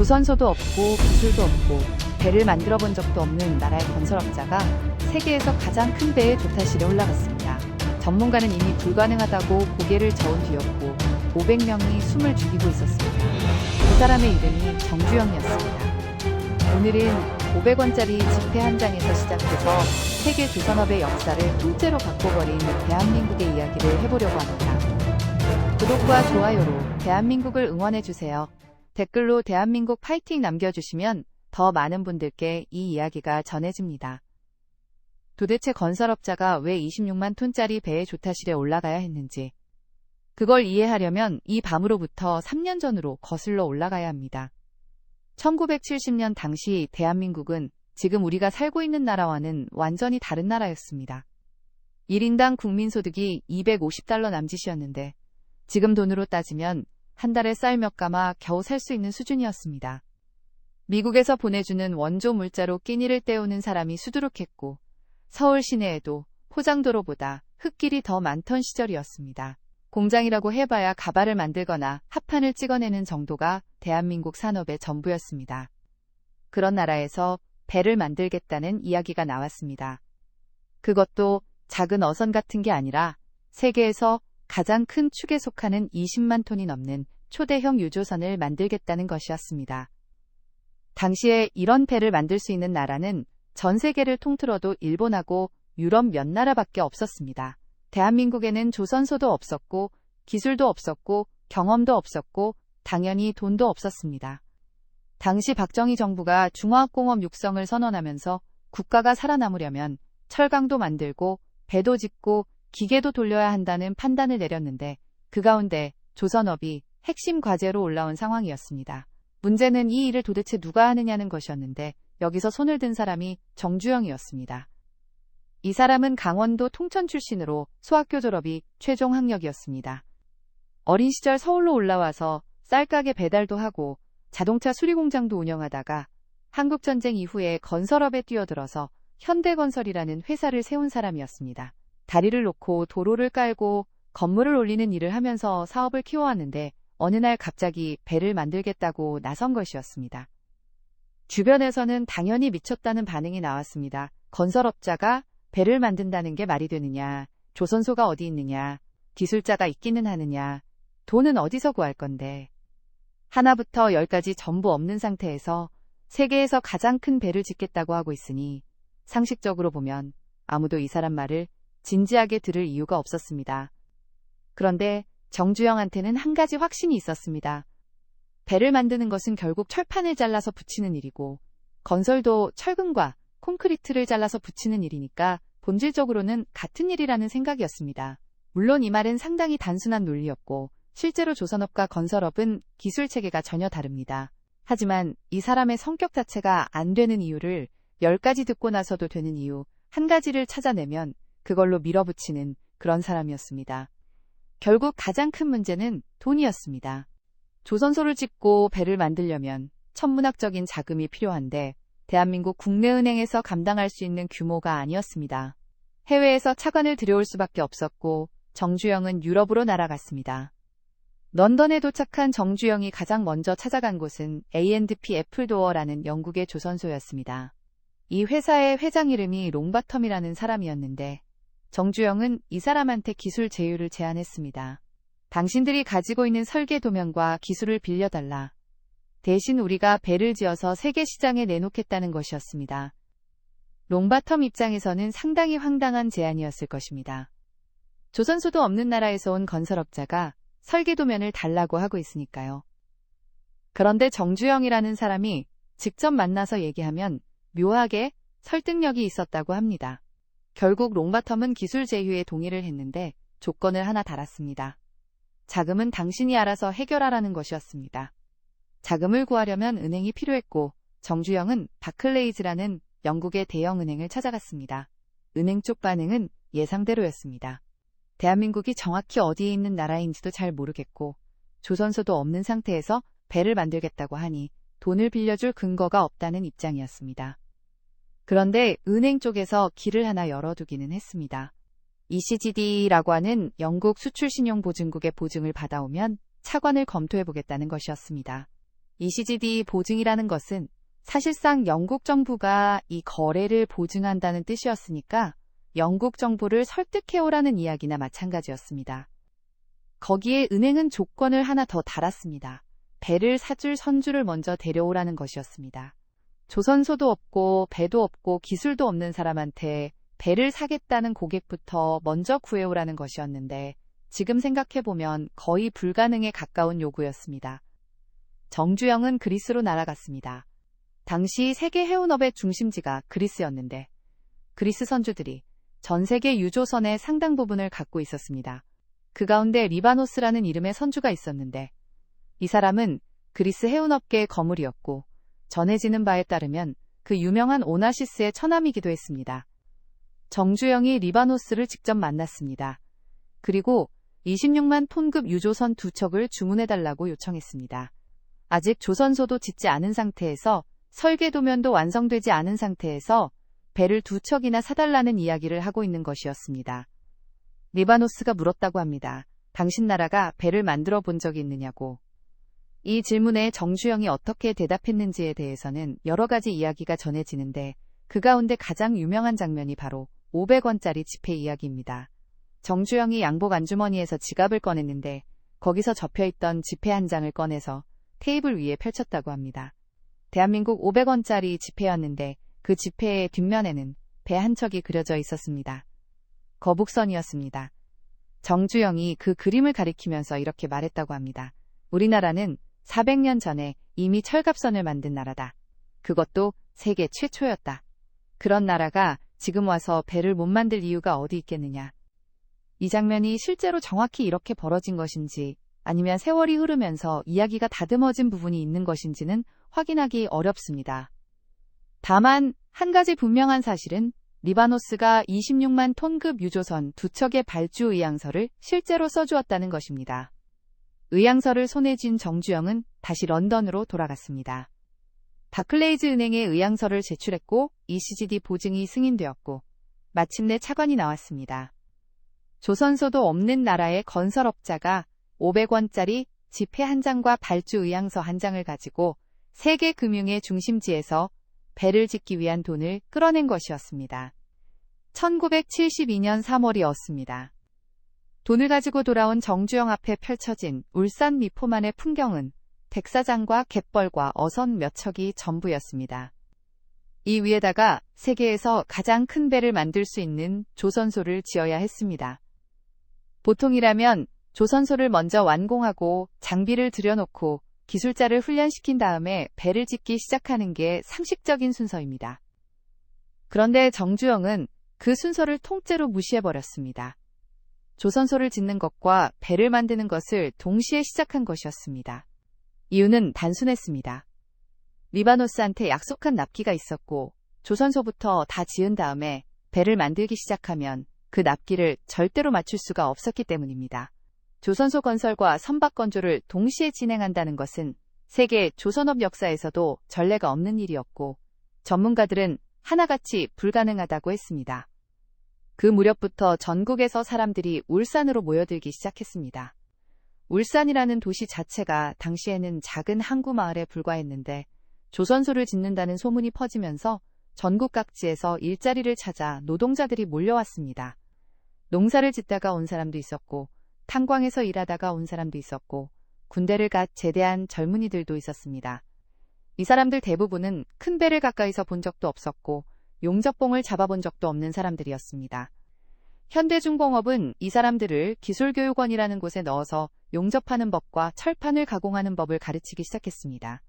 조선소도 없고 기술도 없고 배를 만들어 본 적도 없는 나라의 건설업자가 세계에서 가장 큰 배의 조타실에 올라갔습니다. 전문가는 이미 불가능하다고 고개를 저은 뒤였고 500명이 숨을 죽이고 있었습니다. 그 사람의 이름이 정주영이었습니다. 오늘은 500원짜리 지폐 한 장에서 시작해서 세계 조선업의 역사를 통째로 바꿔버린 대한민국의 이야기를 해보려고 합니다. 구독과 좋아요로 대한민국을 응원해주세요. 댓글로 대한민국 파이팅 남겨주시면 더 많은 분들께 이 이야기가 전해집니다. 도대체 건설업자가 왜 26만 톤짜리 배의 조타실에 올라가야 했는지, 그걸 이해하려면 이 밤으로부터 3년 전으로 거슬러 올라가야 합니다. 1970년 당시 대한민국은 지금 우리가 살고 있는 나라와는 완전히 다른 나라였습니다. 1인당 국민소득이 250달러 남짓이었는데 지금 돈으로 따지면 한 달에 쌀 몇 가마 겨우 살 수 있는 수준이었습니다. 미국에서 보내주는 원조 물자로 끼니를 때우는 사람이 수두룩했고 서울 시내에도 포장도로보다 흙길이 더 많던 시절이었습니다. 공장이라고 해봐야 가발을 만들거나 합판을 찍어내는 정도가 대한민국 산업의 전부였습니다. 그런 나라에서 배를 만들겠다는 이야기가 나왔습니다. 그것도 작은 어선 같은 게 아니라 세계에서 가장 큰 축에 속하는 20만 톤이 넘는 초대형 유조선을 만들겠다는 것이었습니다. 당시에 이런 배를 만들 수 있는 나라는 전 세계를 통틀어도 일본하고 유럽 몇 나라밖에 없었습니다. 대한민국에는 조선소도 없었고 기술도 없었고 경험도 없었고 당연히 돈도 없었습니다. 당시 박정희 정부가 중화학공업 육성을 선언하면서 국가가 살아남으려면 철강도 만들고 배도 짓고 기계도 돌려야 한다는 판단을 내렸는데 그 가운데 조선업이 핵심 과제로 올라온 상황이었습니다. 문제는 이 일을 도대체 누가 하느냐는 것이었는데 여기서 손을 든 사람이 정주영이었습니다. 이 사람은 강원도 통천 출신으로 소학교 졸업이 최종 학력이었습니다. 어린 시절 서울로 올라와서 쌀가게 배달도 하고 자동차 수리공장도 운영하다가 한국전쟁 이후에 건설업에 뛰어들어서 현대건설이라는 회사를 세운 사람이었습니다. 다리를 놓고 도로를 깔고 건물을 올리는 일을 하면서 사업을 키워왔는데 어느 날 갑자기 배를 만들겠다고 나선 것이었습니다. 주변에서는 당연히 미쳤다는 반응이 나왔습니다. 건설업자가 배를 만든다는 게 말이 되느냐, 조선소가 어디 있느냐, 기술자가 있기는 하느냐, 돈은 어디서 구할 건데. 하나부터 10까지 전부 없는 상태에서 세계에서 가장 큰 배를 짓겠다고 하고 있으니 상식적으로 보면 아무도 이 사람 말을 진지하게 들을 이유가 없었습니다. 그런데 정주영한테는 한 가지 확신이 있었습니다. 배를 만드는 것은 결국 철판을 잘라서 붙이는 일이고 건설도 철근과 콘크리트를 잘라서 붙이는 일이니까 본질적으로는 같은 일이라는 생각이었습니다. 물론 이 말은 상당히 단순한 논리였고 실제로 조선업과 건설업은 기술 체계가 전혀 다릅니다. 하지만 이 사람의 성격 자체가 안 되는 이유를 10가지 듣고 나서도 되는 이유 한 가지를 찾아내면 그걸로 밀어붙이는 그런 사람이었습니다. 결국 가장 큰 문제는 돈이었습니다. 조선소를 짓고 배를 만들려면 천문학적인 자금이 필요한데 대한민국 국내은행에서 감당할 수 있는 규모가 아니었습니다. 해외에서 차관을 들여올 수밖에 없었고 정주영은 유럽으로 날아갔습니다. 런던에 도착한 정주영이 가장 먼저 찾아간 곳은 A&P 애플도어라는 영국의 조선소였습니다. 이 회사의 회장 이름이 롱바텀이라는 사람이었는데 정주영은 이 사람한테 기술 제휴를 제안했습니다. 당신들이 가지고 있는 설계 도면과 기술을 빌려달라. 대신 우리가 배를 지어서 세계 시장에 내놓겠다는 것이었습니다. 롱바텀 입장에서는 상당히 황당한 제안이었을 것입니다. 조선소도 없는 나라에서 온 건설업자가 설계 도면을 달라고 하고 있으니까요. 그런데 정주영이라는 사람이 직접 만나서 얘기하면 묘하게 설득력이 있었다고 합니다. 결국 롱바텀은 기술 제휴에 동의를 했는데 조건을 하나 달았습니다. 자금은 당신이 알아서 해결하라는 것이었습니다. 자금을 구하려면 은행이 필요했고 정주영은 바클레이즈라는 영국의 대형 은행을 찾아갔습니다. 은행 쪽 반응은 예상대로였습니다. 대한민국이 정확히 어디에 있는 나라인지도 잘 모르겠고 조선소도 없는 상태에서 배를 만들겠다고 하니 돈을 빌려줄 근거가 없다는 입장이었습니다. 그런데 은행 쪽에서 길을 하나 열어두기는 했습니다. ECGD라고 하는 영국 수출신용보증국의 보증을 받아오면 차관을 검토해보겠다는 것이었습니다. ECGD 보증이라는 것은 사실상 영국 정부가 이 거래를 보증한다는 뜻이었으니까 영국 정부를 설득해오라는 이야기나 마찬가지였습니다. 거기에 은행은 조건을 하나 더 달았습니다. 배를 사줄 선주를 먼저 데려오라는 것이었습니다. 조선소도 없고 배도 없고 기술도 없는 사람한테 배를 사겠다는 고객부터 먼저 구해오라는 것이었는데 지금 생각해보면 거의 불가능에 가까운 요구였습니다. 정주영은 그리스로 날아갔습니다. 당시 세계 해운업의 중심지가 그리스였는데 그리스 선주들이 전 세계 유조선의 상당 부분을 갖고 있었습니다. 그 가운데 리바노스라는 이름의 선주가 있었는데 이 사람은 그리스 해운업계의 거물이었고 전해지는 바에 따르면 그 유명한 오나시스의 처남이기도 했습니다. 정주영이 리바노스를 직접 만났습니다. 그리고 26만 톤급 유조선 2척을 주문해달라고 요청했습니다. 아직 조선소도 짓지 않은 상태에서 설계도면도 완성되지 않은 상태에서 배를 2척이나 사달라는 이야기를 하고 있는 것이었습니다. 리바노스가 물었다고 합니다. 당신 나라가 배를 만들어 본 적이 있느냐고. 이 질문에 정주영이 어떻게 대답했는지에 대해서는 여러 가지 이야기가 전해지는데 그 가운데 가장 유명한 장면이 바로 500원짜리 지폐 이야기입니다. 정주영이 양복 안주머니에서 지갑을 꺼냈는데 거기서 접혀있던 지폐 한 장을 꺼내서 테이블 위에 펼쳤다고 합니다. 대한민국 500원짜리 지폐였는데 그 지폐의 뒷면에는 배 한 척이 그려져 있었습니다. 거북선이었습니다. 정주영이 그 그림을 가리키면서 이렇게 말했다고 합니다. 우리나라는 400년 전에 이미 철갑선을 만든 나라다. 그것도 세계 최초였다. 그런 나라가 지금 와서 배를 못 만들 이유가 어디 있겠느냐. 이 장면이 실제로 정확히 이렇게 벌어진 것인지 아니면 세월이 흐르면서 이야기가 다듬어진 부분이 있는 것인지는 확인하기 어렵습니다. 다만 한 가지 분명한 사실은 리바노스가 26만 톤급 유조선 2척의 발주 의향서를 실제로 써주었다는 것입니다. 의향서를 손에 쥔 정주영은 다시 런던으로 돌아갔습니다. 바클레이즈 은행에 의향서를 제출했고 ECGD 보증이 승인되었고 마침내 차관이 나왔습니다. 조선소도 없는 나라의 건설업자가 500원짜리 지폐 한 장과 발주 의향서 한 장을 가지고 세계 금융의 중심지에서 배를 짓기 위한 돈을 끌어낸 것이었습니다. 1972년 3월이었습니다. 돈을 가지고 돌아온 정주영 앞에 펼쳐진 울산 미포만의 풍경은 백사장과 갯벌과 어선 몇 척이 전부였습니다. 이 위에다가 세계에서 가장 큰 배를 만들 수 있는 조선소를 지어야 했습니다. 보통이라면 조선소를 먼저 완공하고 장비를 들여놓고 기술자를 훈련시킨 다음에 배를 짓기 시작하는 게 상식적인 순서입니다. 그런데 정주영은 그 순서를 통째로 무시해버렸습니다. 조선소를 짓는 것과 배를 만드는 것을 동시에 시작한 것이었습니다. 이유는 단순했습니다. 리바노스한테 약속한 납기가 있었고 조선소부터 다 지은 다음에 배를 만들기 시작하면 그 납기를 절대로 맞출 수가 없었기 때문입니다. 조선소 건설과 선박 건조를 동시에 진행한다는 것은 세계 조선업 역사에서도 전례가 없는 일이었고 전문가들은 하나같이 불가능하다고 했습니다. 그 무렵부터 전국에서 사람들이 울산으로 모여들기 시작했습니다. 울산이라는 도시 자체가 당시에는 작은 항구 마을에 불과했는데 조선소를 짓는다는 소문이 퍼지면서 전국 각지에서 일자리를 찾아 노동자들이 몰려왔습니다. 농사를 짓다가 온 사람도 있었고 탄광에서 일하다가 온 사람도 있었고 군대를 갓 제대한 젊은이들도 있었습니다. 이 사람들 대부분은 큰 배를 가까이서 본 적도 없었고 용접봉을 잡아본 적도 없는 사람들이었습니다. 현대중공업은 이 사람들을 기술교육원이라는 곳에 넣어서 용접하는 법과 철판을 가공하는 법을 가르치기 시작했습니다.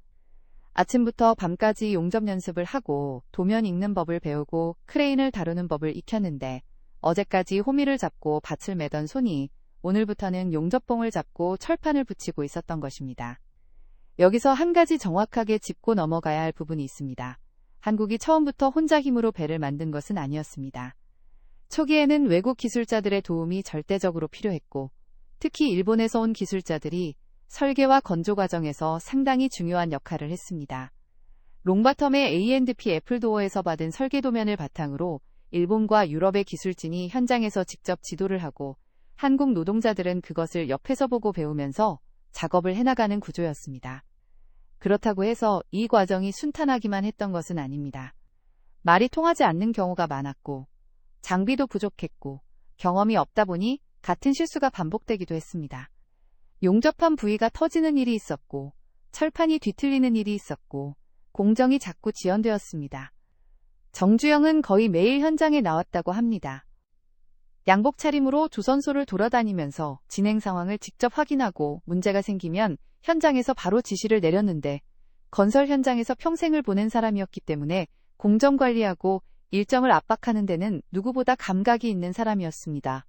아침부터 밤까지 용접 연습을 하고 도면 읽는 법을 배우고 크레인을 다루는 법을 익혔는데 어제까지 호미를 잡고 밭을 매던 손이 오늘부터는 용접봉을 잡고 철판을 붙이고 있었던 것입니다. 여기서 한 가지 정확하게 짚고 넘어가야 할 부분이 있습니다. 한국이 처음부터 혼자 힘으로 배를 만든 것은 아니었습니다. 초기에는 외국 기술자들의 도움이 절대적으로 필요했고 특히 일본에서 온 기술자들이 설계와 건조 과정에서 상당히 중요한 역할을 했습니다. 롱바텀의 A&P 애플도어에서 받은 설계도면을 바탕으로 일본과 유럽의 기술진이 현장에서 직접 지도를 하고 한국 노동자들은 그것을 옆에서 보고 배우면서 작업을 해나가는 구조였습니다. 그렇다고 해서 이 과정이 순탄하기만 했던 것은 아닙니다. 말이 통하지 않는 경우가 많았고, 장비도 부족했고, 경험이 없다 보니 같은 실수가 반복되기도 했습니다. 용접한 부위가 터지는 일이 있었고, 철판이 뒤틀리는 일이 있었고, 공정이 자꾸 지연되었습니다. 정주영은 거의 매일 현장에 나왔다고 합니다. 양복 차림으로 조선소를 돌아다니면서 진행 상황을 직접 확인하고 문제가 생기면 현장에서 바로 지시를 내렸는데, 건설 현장에서 평생을 보낸 사람이었기 때문에 공정 관리하고 일정을 압박하는 데는 누구보다 감각이 있는 사람이었습니다.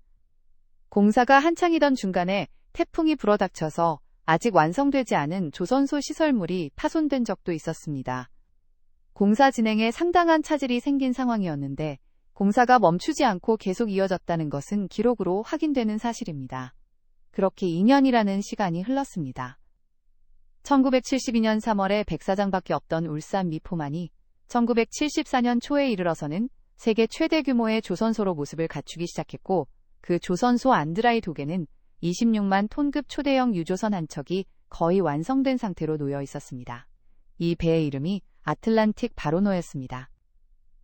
공사가 한창이던 중간에 태풍이 불어닥쳐서 아직 완성되지 않은 조선소 시설물이 파손된 적도 있었습니다. 공사 진행에 상당한 차질이 생긴 상황이었는데, 공사가 멈추지 않고 계속 이어졌다는 것은 기록으로 확인되는 사실입니다. 그렇게 2년이라는 시간이 흘렀습니다. 1972년 3월에 백사장밖에 없던 울산 미포만이 1974년 초에 이르러서는 세계 최대 규모의 조선소로 모습을 갖추기 시작했고, 그 조선소 안드라이 도계는 26만 톤급 초대형 유조선 한 척이 거의 완성된 상태로 놓여 있었습니다. 이 배의 이름이 아틀란틱 바로노였습니다.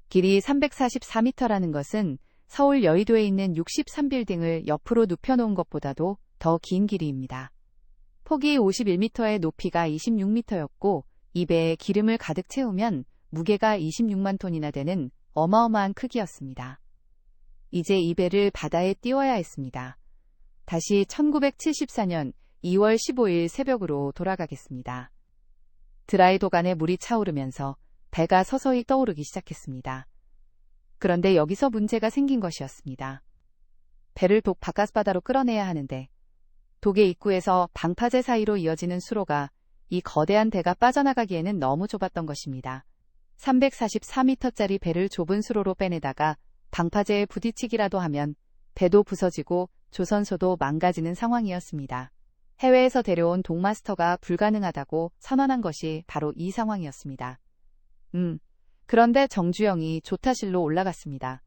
길이 344m라는 것은 서울 여의도에 있는 63빌딩을 옆으로 눕혀놓은 것보다도 더 긴 길이입니다. 폭이 51m에 높이가 26m였고, 이 배에 기름을 가득 채우면 무게가 26만 톤이나 되는 어마어마한 크기였습니다. 이제 이 배를 바다에 띄워야 했습니다. 다시 1974년 2월 15일 새벽으로 돌아가겠습니다. 드라이도간에 물이 차오르면서 배가 서서히 떠오르기 시작했습니다. 그런데 여기서 문제가 생긴 것이었습니다. 배를 독 바깥바다로 끌어내야 하는데, 독의 입구에서 방파제 사이로 이어지는 수로가 이 거대한 배가 빠져나가기에는 너무 좁았던 것입니다. 344m짜리 배를 좁은 수로로 빼내다가 방파제에 부딪히기라도 하면 배도 부서지고 조선소도 망가지는 상황이었습니다. 해외에서 데려온 독마스터가 불가능하다고 선언한 것이 바로 이 상황이었습니다. 그런데 정주영이 조타실로 올라갔습니다.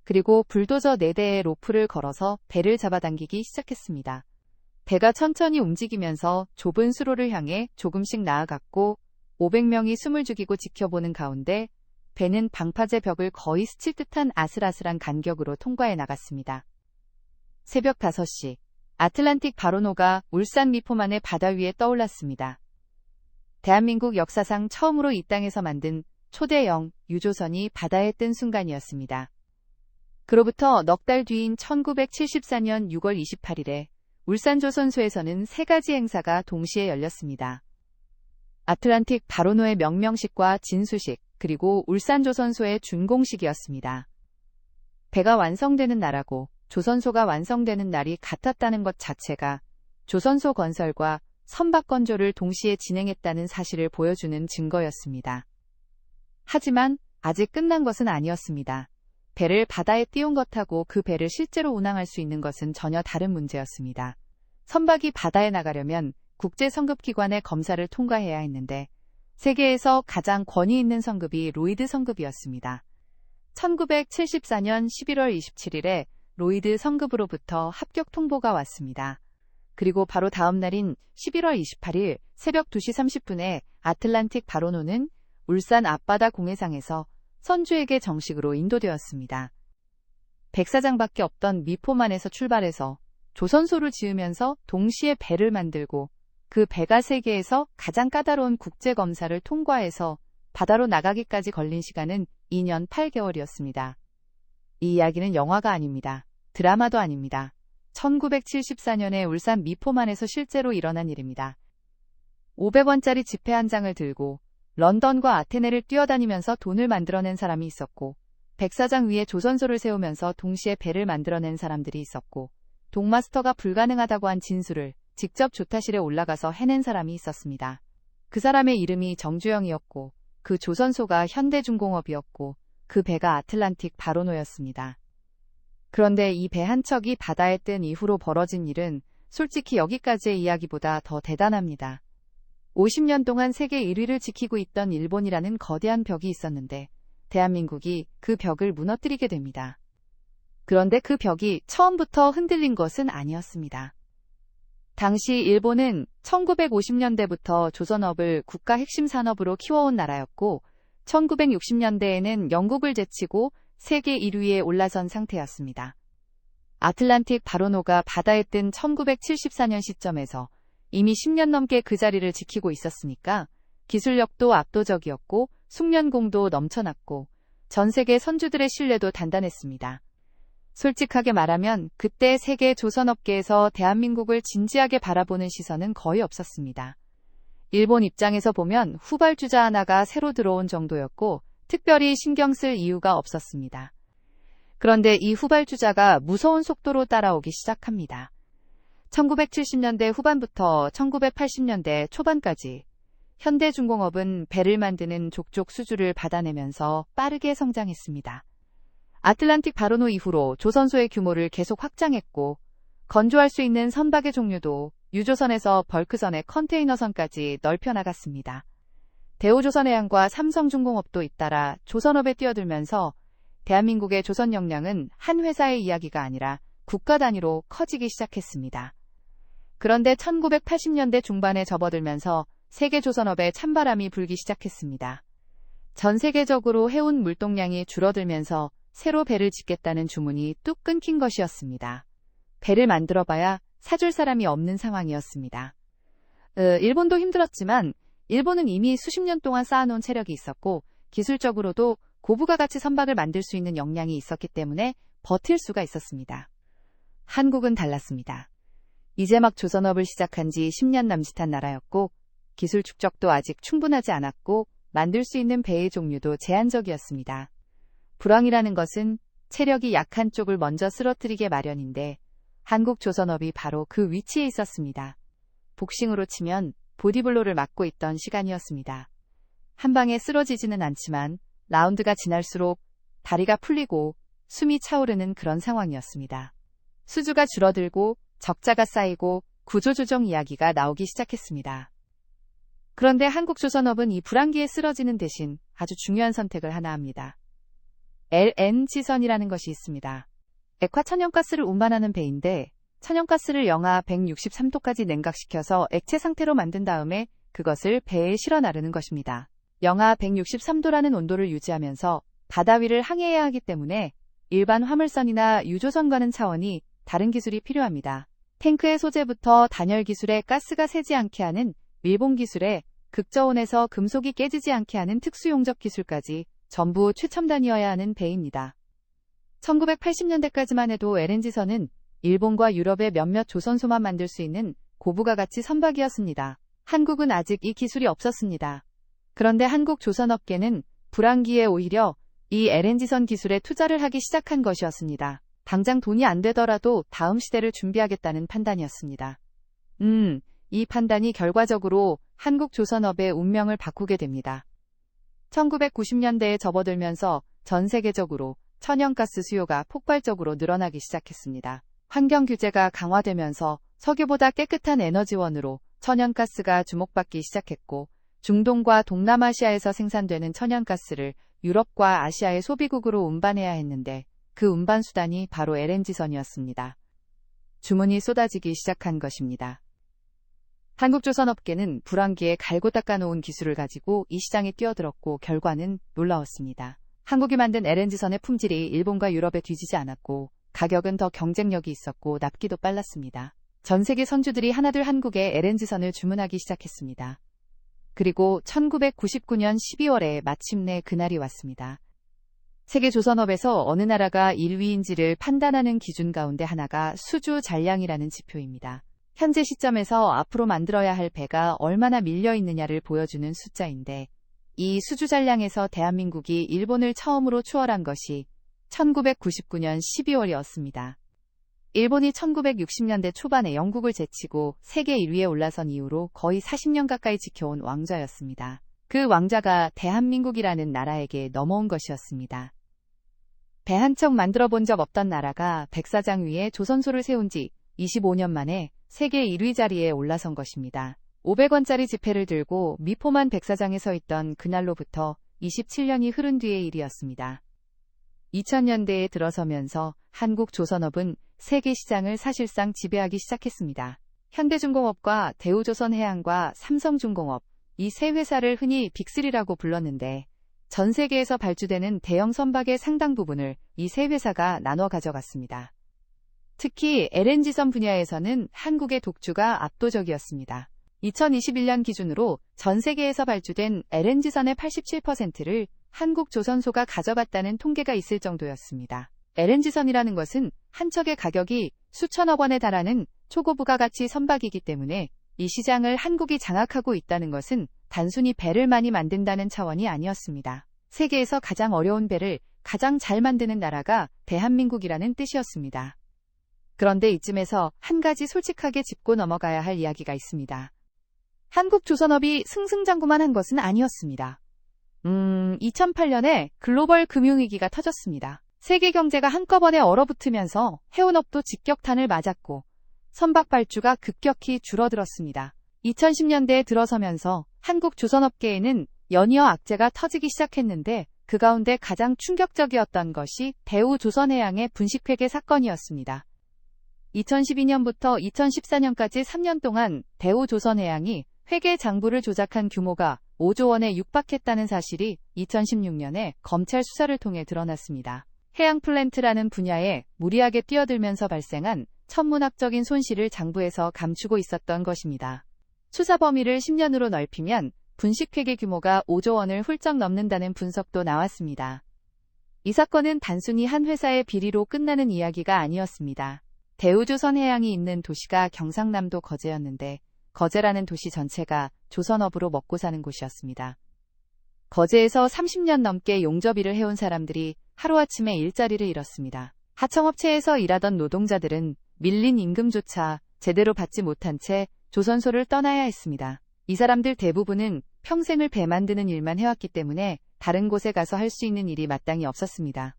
그리고 불도저 4대의 로프를 걸어서 배를 잡아당기기 시작했습니다. 배가 천천히 움직이면서 좁은 수로를 향해 조금씩 나아갔고, 500명이 숨을 죽이고 지켜보는 가운데 배는 방파제 벽을 거의 스칠 듯한 아슬아슬한 간격으로 통과해 나갔습니다. 새벽 5시, 아틀란틱 바로노가 울산 미포만의 바다 위에 떠올랐습니다. 대한민국 역사상 처음으로 이 땅에서 만든 초대형 유조선이 바다에 뜬 순간이었습니다. 그로부터 넉 달 뒤인 1974년 6월 28일에 울산조선소에서는 3가지 행사가 동시에 열렸습니다. 아틀란틱 바로노의 명명식과 진수식, 그리고 울산조선소의 준공식이었습니다. 배가 완성되는 날하고 조선소가 완성되는 날이 같았다는 것 자체가 조선소 건설과 선박 건조를 동시에 진행했다는 사실을 보여주는 증거였습니다. 하지만 아직 끝난 것은 아니었습니다. 배를 바다에 띄운 것하고 그 배를 실제로 운항할 수 있는 것은 전혀 다른 문제였습니다. 선박이 바다에 나가려면 국제성급기관의 검사를 통과해야 했는데, 세계에서 가장 권위 있는 성급이 로이드 성급이었습니다. 1974년 11월 27일에 로이드 성급으로부터 합격 통보가 왔습니다. 그리고 바로 다음 날인 11월 28일 새벽 2시 30분에 아틀란틱 바로노는 울산 앞바다 공해상에서 선주에게 정식으로 인도되었습니다. 백사장밖에 없던 미포만에서 출발해서 조선소를 지으면서 동시에 배를 만들고, 그 배가 세계에서 가장 까다로운 국제검사를 통과해서 바다로 나가기까지 걸린 시간은 2년 8개월이었습니다. 이 이야기는 영화가 아닙니다. 드라마도 아닙니다. 1974년에 울산 미포만에서 실제로 일어난 일입니다. 500원짜리 지폐 한 장을 들고 런던과 아테네를 뛰어다니면서 돈을 만들어낸 사람이 있었고, 백사장 위에 조선소를 세우면서 동시에 배를 만들어낸 사람들이 있었고, 독마스터가 불가능하다고 한 진수를 직접 조타실에 올라가서 해낸 사람이 있었습니다. 그 사람의 이름이 정주영이었고, 그 조선소가 현대중공업이었고, 그 배가 아틀란틱 바로노였습니다. 그런데 이 배 한 척이 바다에 뜬 이후로 벌어진 일은 솔직히 여기까지의 이야기보다 더 대단합니다. 50년 동안 세계 1위를 지키고 있던 일본이라는 거대한 벽이 있었는데, 대한민국이 그 벽을 무너뜨리게 됩니다. 그런데 그 벽이 처음부터 흔들린 것은 아니었습니다. 당시 일본은 1950년대부터 조선업을 국가 핵심 산업으로 키워온 나라였고 1960년대에는 영국을 제치고 세계 1위에 올라선 상태였습니다. 아틀란틱 바로노가 바다에 뜬 1974년 시점에서 이미 10년 넘게 그 자리를 지키고 있었으니까 기술력도 압도적이었고 숙련공도 넘쳐났고 전 세계 선주들의 신뢰도 단단했습니다. 솔직하게 말하면 그때 세계 조선업계에서 대한민국을 진지하게 바라보는 시선은 거의 없었습니다. 일본 입장에서 보면 후발주자 하나가 새로 들어온 정도였고 특별히 신경 쓸 이유가 없었습니다. 그런데 이 후발주자가 무서운 속도로 따라오기 시작합니다. 1970년대 후반부터 1980년대 초반까지 현대중공업은 배를 만드는 족족 수주를 받아내면서 빠르게 성장했습니다. 아틀란틱 바로노 이후로 조선소의 규모를 계속 확장했고 건조할 수 있는 선박의 종류도 유조선에서 벌크선의 컨테이너선까지 넓혀 나갔습니다. 대우조선해양과 삼성중공업도 잇따라 조선업에 뛰어들면서 대한민국의 조선 역량은 한 회사의 이야기가 아니라 국가 단위로 커지기 시작했습니다. 그런데 1980년대 중반에 접어들면서 세계 조선업에 찬바람이 불기 시작했습니다. 전 세계적으로 해운 물동량이 줄어들면서 새로 배를 짓겠다는 주문이 뚝 끊긴 것이었습니다. 배를 만들어봐야 사줄 사람이 없는 상황이었습니다. 일본도 힘들었지만 일본은 이미 수십 년 동안 쌓아놓은 체력이 있었고 기술적으로도 고부가 가치 선박을 만들 수 있는 역량이 있었기 때문에 버틸 수가 있었습니다. 한국은 달랐습니다. 이제 막 조선업을 시작한 지 10년 남짓한 나라였고 기술 축적도 아직 충분하지 않았고 만들 수 있는 배의 종류도 제한적이었습니다. 불황이라는 것은 체력이 약한 쪽을 먼저 쓰러뜨리게 마련인데 한국 조선업이 바로 그 위치에 있었습니다. 복싱으로 치면 보디블로를 맞고 있던 시간이었습니다. 한 방에 쓰러지지는 않지만 라운드가 지날수록 다리가 풀리고 숨이 차오르는 그런 상황이었습니다. 수주가 줄어들고 적자가 쌓이고 구조조정 이야기가 나오기 시작했습니다. 그런데 한국 조선업은 이 불황기에 쓰러지는 대신 아주 중요한 선택을 하나 합니다. LNG선이라는 것이 있습니다. 액화 천연가스를 운반하는 배인데 천연가스를 영하 163도까지 냉각시켜서 액체 상태로 만든 다음에 그것을 배에 실어 나르는 것입니다. 영하 163도라는 온도를 유지하면서 바다 위를 항해해야 하기 때문에 일반 화물선이나 유조선과는 차원이 다른 기술이 필요합니다. 탱크의 소재부터 단열 기술에 가스가 새지 않게 하는 밀봉 기술에 극저온에서 금속이 깨지지 않게 하는 특수용접 기술까지 전부 최첨단이어야 하는 배입니다. 1980년대까지만 해도 LNG선은 일본과 유럽의 몇몇 조선소만 만들 수 있는 고부가 가치 선박이었습니다. 한국은 아직 이 기술이 없었습니다. 그런데 한국 조선업계는 불황기에 오히려 이 LNG선 기술에 투자를 하기 시작한 것이었습니다. 당장 돈이 안 되더라도 다음 시대를 준비하겠다는 판단이었습니다. 이 판단이 결과적으로 한국 조선업의 운명을 바꾸게 됩니다. 1990년대에 접어들면서 전 세계적으로 천연가스 수요가 폭발적으로 늘어나기 시작했습니다. 환경 규제가 강화되면서 석유보다 깨끗한 에너지원으로 천연가스가 주목받기 시작했고 중동과 동남아시아에서 생산되는 천연가스를 유럽과 아시아의 소비국으로 운반해야 했는데 그 운반 수단이 바로 LNG선이었습니다. 주문이 쏟아지기 시작한 것입니다. 한국조선업계는 불황기에 갈고 닦아놓은 기술을 가지고 이 시장에 뛰어들었고 결과는 놀라웠습니다. 한국이 만든 LNG선의 품질이 일본과 유럽에 뒤지지 않았고 가격은 더 경쟁력이 있었고 납기도 빨랐습니다. 전 세계 선주들이 하나둘 한국에 LNG선을 주문하기 시작했습니다. 그리고 1999년 12월에 마침내 그날이 왔습니다. 세계 조선업에서 어느 나라가 1위인지를 판단하는 기준 가운데 하나가 수주 잔량이라는 지표입니다. 현재 시점에서 앞으로 만들어야 할 배가 얼마나 밀려 있느냐를 보여주는 숫자인데 이 수주 잔량에서 대한민국이 일본을 처음으로 추월한 것이 1999년 12월이었습니다. 일본이 1960년대 초반에 영국을 제치고 세계 1위에 올라선 이후로 거의 40년 가까이 지켜온 왕좌였습니다. 그 왕좌가 대한민국이라는 나라에게 넘어온 것이었습니다. 배 한 척 만들어 본 적 없던 나라가 백사장 위에 조선소를 세운 지 25년 만에 세계 1위 자리에 올라선 것입니다. 500원짜리 지폐를 들고 미포만 백사장에 서 있던 그날로부터 27년이 흐른 뒤의 일이었습니다. 2000년대에 들어서면서 한국 조선업은 세계 시장을 사실상 지배하기 시작했습니다. 현대중공업과 대우조선해양과 삼성중공업, 이 세 회사를 흔히 빅3라고 불렀는데 전 세계에서 발주되는 대형 선박의 상당 부분을 이 세 회사가 나눠 가져갔습니다. 특히 LNG선 분야에서는 한국의 독주가 압도적이었습니다. 2021년 기준으로 전 세계에서 발주된 LNG선의 87%를 한국 조선소가 가져갔다는 통계가 있을 정도였습니다. LNG선이라는 것은 한 척의 가격이 수천억 원에 달하는 초고부가가치 선박이기 때문에 이 시장을 한국이 장악하고 있다는 것은 단순히 배를 많이 만든다는 차원이 아니었습니다. 세계에서 가장 어려운 배를 가장 잘 만드는 나라가 대한민국이라는 뜻이었습니다. 그런데 이쯤에서 한 가지 솔직하게 짚고 넘어가야 할 이야기가 있습니다. 한국조선업이 승승장구만 한 것은 아니었습니다. 2008년에 글로벌 금융위기가 터졌습니다. 세계 경제가 한꺼번에 얼어붙으면서 해운업도 직격탄을 맞았고 선박 발주가 급격히 줄어들었습니다. 2010년대에 들어서면서 한국 조선업계에는 연이어 악재가 터지기 시작했는데 그 가운데 가장 충격적이었던 것이 대우조선해양의 분식회계 사건이었습니다. 2012년부터 2014년까지 3년 동안 대우조선해양이 회계 장부를 조작한 규모가 5조 원에 육박했다는 사실이 2016년에 검찰 수사를 통해 드러났습니다. 해양 플랜트라는 분야에 무리하게 뛰어들면서 발생한 천문학적인 손실을 장부에서 감추고 있었던 것입니다. 수사 범위를 10년으로 넓히면 분식회계 규모가 5조 원을 훌쩍 넘는다는 분석도 나왔습니다. 이 사건은 단순히 한 회사의 비리로 끝나는 이야기가 아니었습니다. 대우조선해양이 있는 도시가 경상남도 거제였는데 거제라는 도시 전체가 조선업으로 먹고 사는 곳이었습니다. 거제에서 30년 넘게 용접일을 해온 사람들이 하루아침에 일자리를 잃었습니다. 하청업체에서 일하던 노동자들은 밀린 임금조차 제대로 받지 못한 채 조선소를 떠나야 했습니다. 이 사람들 대부분은 평생을 배 만드는 일만 해왔기 때문에 다른 곳에 가서 할 수 있는 일이 마땅히 없었습니다.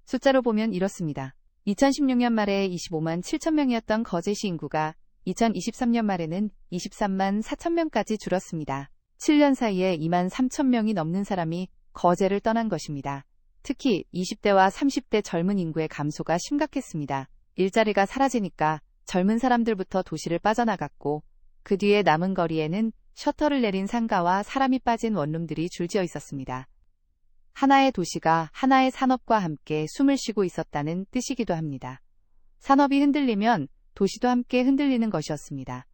숫자로 보면 이렇습니다. 2016년 말에 25만 7천 명이었던 거제시 인구가 2023년 말에는 23만 4천 명까지 줄었습니다. 7년 사이에 2만 3천 명이 넘는 사람이 거제를 떠난 것입니다. 특히 20대와 30대 젊은 인구의 감소가 심각했습니다. 일자리가 사라지니까 젊은 사람들부터 도시를 빠져나갔고 그 뒤에 남은 거리에는 셔터를 내린 상가와 사람이 빠진 원룸들이 줄지어 있었습니다. 하나의 도시가 하나의 산업과 함께 숨을 쉬고 있었다는 뜻이기도 합니다. 산업이 흔들리면 도시도 함께 흔들리는 것이었습니다.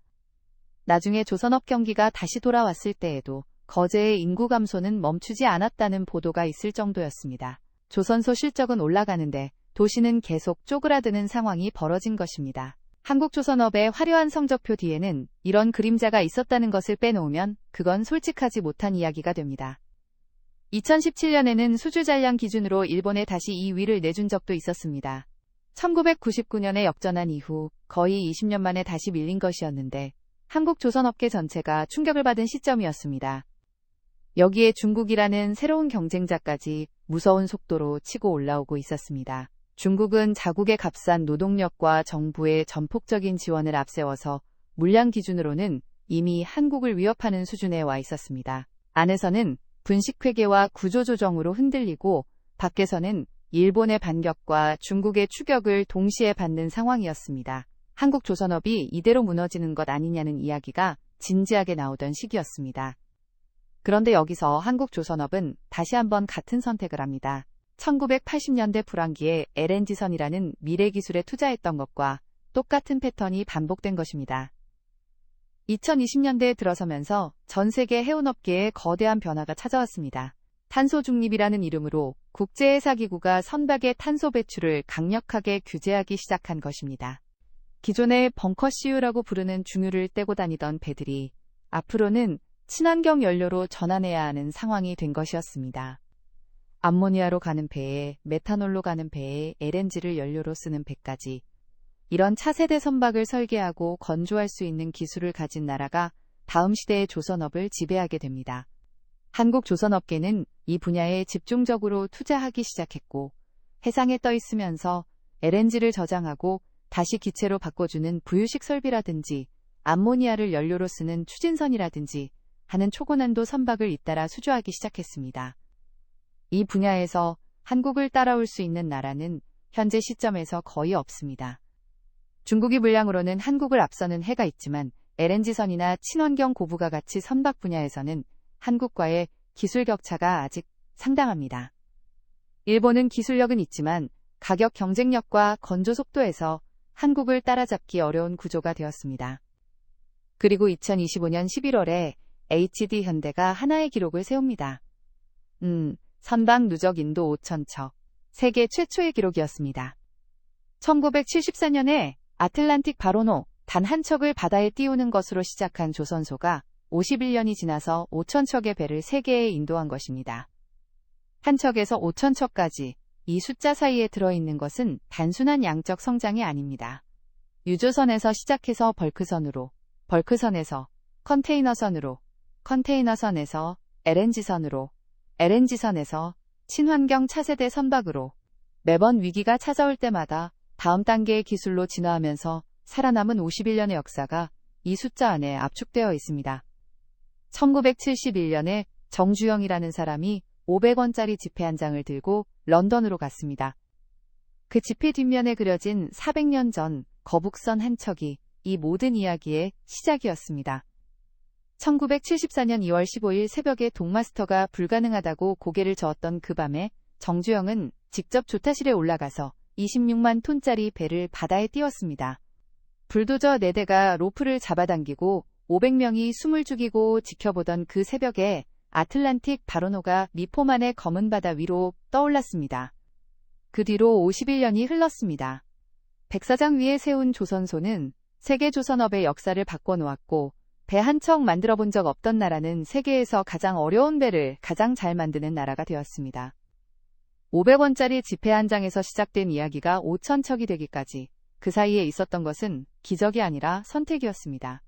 나중에 조선업 경기가 다시 돌아왔을 때에도 거제의 인구 감소는 멈추지 않았다는 보도가 있을 정도였습니다. 조선소 실적은 올라가는데 도시는 계속 쪼그라드는 상황이 벌어진 것입니다. 한국조선업의 화려한 성적표 뒤에는 이런 그림자가 있었다는 것을 빼놓으면 그건 솔직하지 못한 이야기가 됩니다. 2017년에는 수주잔량 기준으로 일본에 다시 이 위를 내준 적도 있었습니다. 1999년에 역전한 이후 거의 20년 만에 다시 밀린 것이었는데 한국 조선업계 전체가 충격을 받은 시점이었습니다. 여기에 중국이라는 새로운 경쟁자까지 무서운 속도로 치고 올라오고 있었습니다. 중국은 자국의 값싼 노동력과 정부의 전폭적인 지원을 앞세워서 물량 기준으로는 이미 한국을 위협하는 수준에 와 있었습니다. 안에서는 분식회계와 구조조정으로 흔들리고 밖에서는 일본의 반격과 중국의 추격을 동시에 받는 상황이었습니다. 한국 조선업이 이대로 무너지는 것 아니냐는 이야기가 진지하게 나오던 시기였습니다. 그런데 여기서 한국 조선업은 다시 한번 같은 선택을 합니다. 1980년대 불황기에 LNG선이라는 미래 기술에 투자했던 것과 똑같은 패턴이 반복된 것입니다. 2020년대에 들어서면서 전 세계 해운업계에 거대한 변화가 찾아왔습니다. 탄소 중립이라는 이름으로 국제해사기구가 선박의 탄소 배출을 강력하게 규제하기 시작한 것입니다. 기존의 벙커CU라고 부르는 중유를 떼고 다니던 배들이 앞으로는 친환경 연료로 전환해야 하는 상황이 된 것이었습니다. 암모니아로 가는 배에 메탄올로 가는 배에 LNG를 연료로 쓰는 배까지 이런 차세대 선박을 설계하고 건조할 수 있는 기술을 가진 나라가 다음 시대의 조선업을 지배하게 됩니다. 한국 조선업계는 이 분야에 집중적으로 투자하기 시작했고 해상에 떠 있으면서 LNG를 저장하고 다시 기체로 바꿔주는 부유식 설비라든지 암모니아를 연료로 쓰는 추진선이라든지 하는 초고난도 선박을 잇따라 수주하기 시작했습니다. 이 분야에서 한국을 따라올 수 있는 나라는 현재 시점에서 거의 없습니다. 중국이 물량으로는 한국을 앞서는 해가 있지만 LNG선이나 친환경 고부가 가치 선박 분야에서는 한국과의 기술 격차가 아직 상당합니다. 일본은 기술력은 있지만 가격 경쟁력과 건조 속도에서 한국을 따라잡기 어려운 구조가 되었습니다. 그리고 2025년 11월에 HD 현대가 하나의 기록을 세웁니다. 선박 누적 인도 5,000척. 세계 최초의 기록이었습니다. 1974년에 아틀란틱 바로노 단 한 척을 바다에 띄우는 것으로 시작한 조선소가 51년이 지나서 5,000척의 배를 세계에 인도한 것입니다. 한 척에서 5,000척까지 이 숫자 사이에 들어있는 것은 단순한 양적 성장이 아닙니다. 유조선에서 시작해서 벌크선으로, 벌크선에서 컨테이너선으로, 컨테이너선에서 LNG선으로, LNG선에서 친환경 차세대 선박으로 매번 위기가 찾아올 때마다 다음 단계의 기술로 진화하면서 살아남은 51년의 역사가 이 숫자 안에 압축되어 있습니다. 1971년에 정주영이라는 사람이 500원짜리 지폐 한 장을 들고 런던으로 갔습니다. 그 지폐 뒷면에 그려진 400년 전 거북선 한 척이 이 모든 이야기의 시작이었습니다. 1974년 2월 15일 새벽에 독마스터가 불가능하다고 고개를 저었던 그 밤에 정주영은 직접 조타실에 올라가서 26만 톤짜리 배를 바다에 띄웠습니다. 불도저 4대가 로프를 잡아당기고 500명이 숨을 죽이고 지켜보던 그 새벽에 아틀란틱 바로노가 미포만의 검은 바다 위로 떠올랐습니다. 그 뒤로 51년이 흘렀습니다. 백사장 위에 세운 조선소는 세계 조선업의 역사를 바꿔놓았고 배 한 척 만들어 본 적 없던 나라는 세계에서 가장 어려운 배를 가장 잘 만드는 나라가 되었습니다. 500원짜리 지폐 한 장에서 시작된 이야기가 5,000척이 되기까지 그 사이에 있었던 것은 기적이 아니라 선택이었습니다.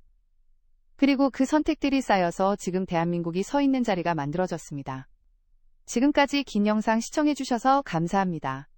그리고 그 선택들이 쌓여서 지금 대한민국이 서 있는 자리가 만들어졌습니다. 지금까지 긴 영상 시청해주셔서 감사합니다.